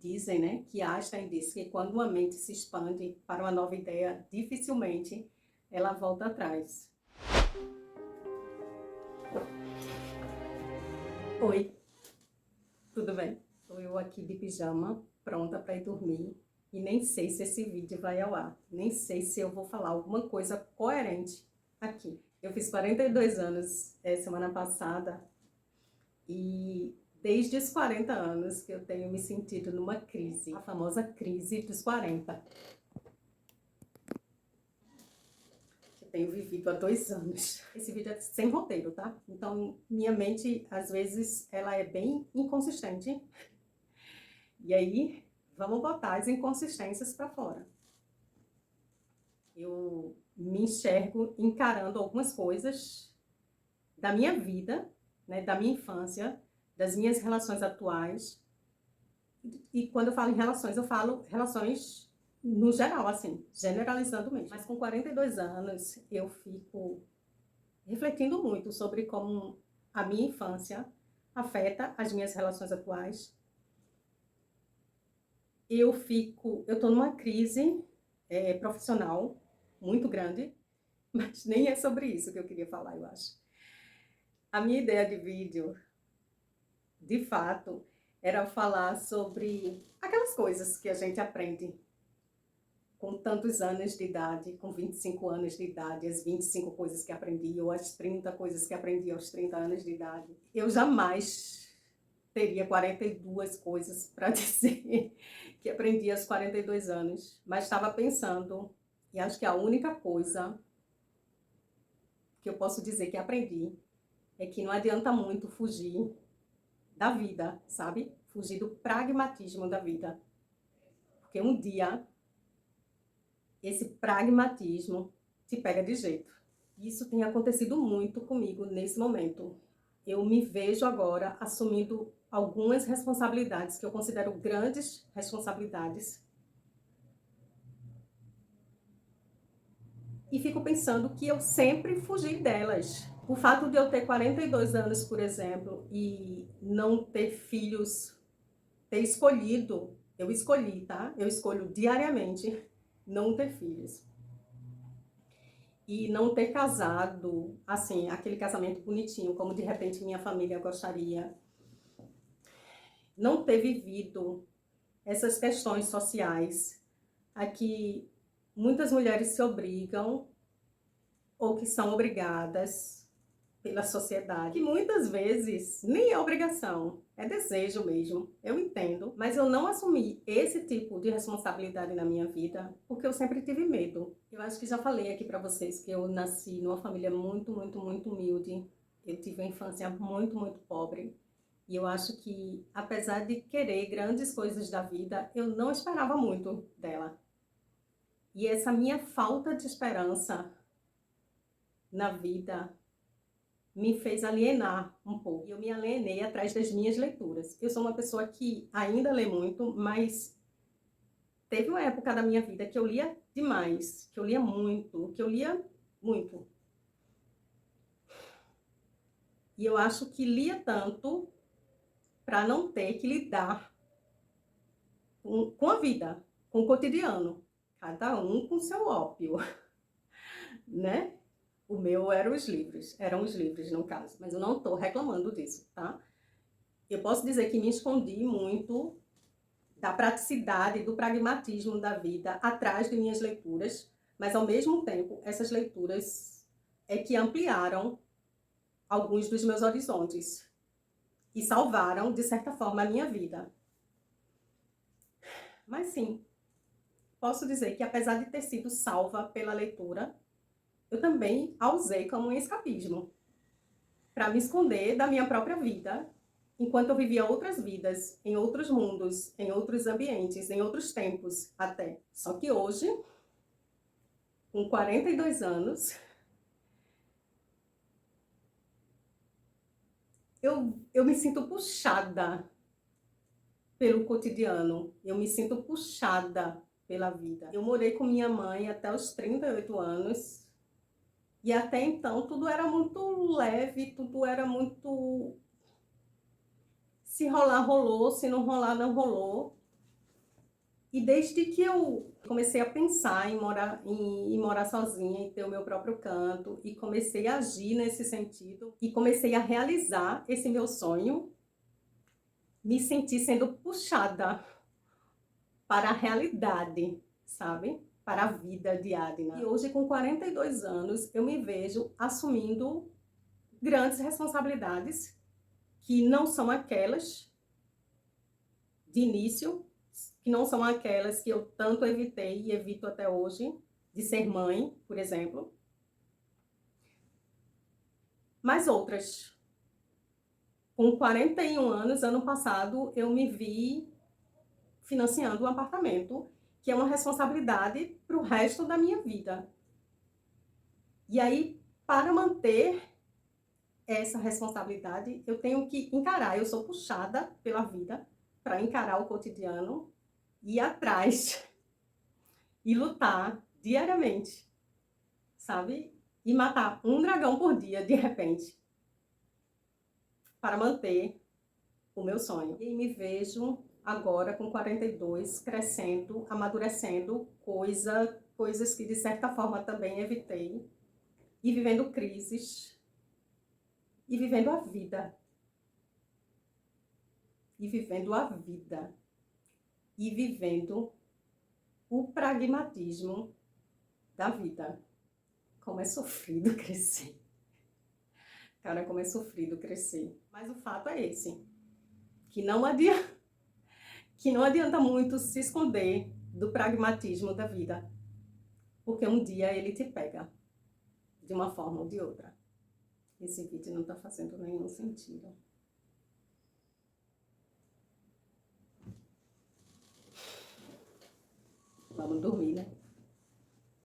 Dizem, né, que Einstein disse que quando uma mente se expande para uma nova ideia, dificilmente ela volta atrás. Oi, tudo bem? Estou eu aqui de pijama, pronta para ir dormir. E nem sei se esse vídeo vai ao ar. Nem sei se eu vou falar alguma coisa coerente aqui. Eu fiz 42 anos semana passada e desde os 40 anos que eu tenho me sentido numa crise. A famosa crise dos 40. Que eu tenho vivido há 2 anos. Esse vídeo é sem roteiro, tá? Então minha mente, às vezes, ela é bem inconsistente. E aí, vamos botar as inconsistências para fora. Eu me enxergo encarando algumas coisas da minha vida, né, da minha infância, das minhas relações atuais. E quando eu falo em relações, eu falo relações no geral, assim, generalizando mesmo. Mas com 42 anos, eu fico refletindo muito sobre como a minha infância afeta as minhas relações atuais. Eu tô numa crise profissional muito grande, mas nem é sobre isso que eu queria falar, eu acho. A minha ideia de vídeo, de fato, era falar sobre aquelas coisas que a gente aprende com tantos anos de idade, com 25 anos de idade, as 25 coisas que aprendi, ou as 30 coisas que aprendi aos 30 anos de idade. Eu jamais teria 42 coisas para dizer que aprendi aos 42 anos, mas estava pensando, e acho que a única coisa que eu posso dizer que aprendi é que não adianta muito fugir da vida, sabe? Fugir do pragmatismo da vida. Porque um dia esse pragmatismo te pega de jeito. Isso tem acontecido muito comigo nesse momento. Eu me vejo agora assumindo algumas responsabilidades que eu considero grandes responsabilidades. E fico pensando que eu sempre fugi delas. O fato de eu ter 42 anos, por exemplo, e não ter filhos, ter escolhido, eu escolhi, tá? Eu escolho diariamente não ter filhos. E não ter casado, assim, aquele casamento bonitinho, como de repente minha família gostaria. Não ter vivido essas questões sociais a que muitas mulheres se obrigam ou que são obrigadas pela sociedade, que muitas vezes nem é obrigação, é desejo mesmo, eu entendo, mas eu não assumi esse tipo de responsabilidade na minha vida porque eu sempre tive medo. Eu acho que já falei aqui para vocês que eu nasci numa família muito humilde, eu tive uma infância muito pobre, e eu acho que, apesar de querer grandes coisas da vida, eu não esperava muito dela. E essa minha falta de esperança na vida me fez alienar um pouco. Eu me alienei atrás das minhas leituras. Eu sou uma pessoa que ainda lê muito, mas teve uma época da minha vida que eu lia demais, que eu lia muito, que eu lia muito. E eu acho que lia tanto para não ter que lidar com a vida, com o cotidiano. Cada um com seu ópio, né? O meu eram os livros no caso, mas eu não estou reclamando disso, tá? Eu posso dizer que me escondi muito da praticidade, do pragmatismo da vida atrás de minhas leituras, mas ao mesmo tempo essas leituras é que ampliaram alguns dos meus horizontes e salvaram, de certa forma, a minha vida. Mas sim, posso dizer que apesar de ter sido salva pela leitura, eu também a usei como um escapismo para me esconder da minha própria vida, enquanto eu vivia outras vidas, em outros mundos, em outros ambientes, em outros tempos até. Só que hoje, com 42 anos, eu me sinto puxada pelo cotidiano, eu me sinto puxada pela vida. Eu morei com minha mãe até os 38 anos, e até então tudo era muito leve, tudo era muito... Se rolar, rolou, se não rolar, não rolou. E desde que eu comecei a pensar em morar sozinha, em ter o meu próprio canto, e comecei a agir nesse sentido, e comecei a realizar esse meu sonho, me senti sendo puxada para a realidade, sabe? Para a vida de Adna. E hoje, com 42 anos, eu me vejo assumindo grandes responsabilidades, que não são aquelas de início, que não são aquelas que eu tanto evitei e evito até hoje, de ser mãe, por exemplo, mas outras. Com 41 anos, ano passado, eu me vi financiando um apartamento, que é uma responsabilidade para o resto da minha vida. E aí, para manter essa responsabilidade, eu tenho que encarar, eu sou puxada pela vida para encarar o cotidiano, ir atrás e lutar diariamente, sabe? E matar um dragão por dia, de repente, para manter o meu sonho. E me vejo agora com 42, crescendo, amadurecendo coisas que de certa forma também evitei, e vivendo crises, e vivendo a vida. E vivendo a vida. E vivendo o pragmatismo da vida. Como é sofrido crescer. Cara, como é sofrido crescer. Mas o fato é esse, que não adianta muito se esconder do pragmatismo da vida, porque um dia ele te pega, de uma forma ou de outra. Esse vídeo não tá fazendo nenhum sentido. Vamos dormir, né?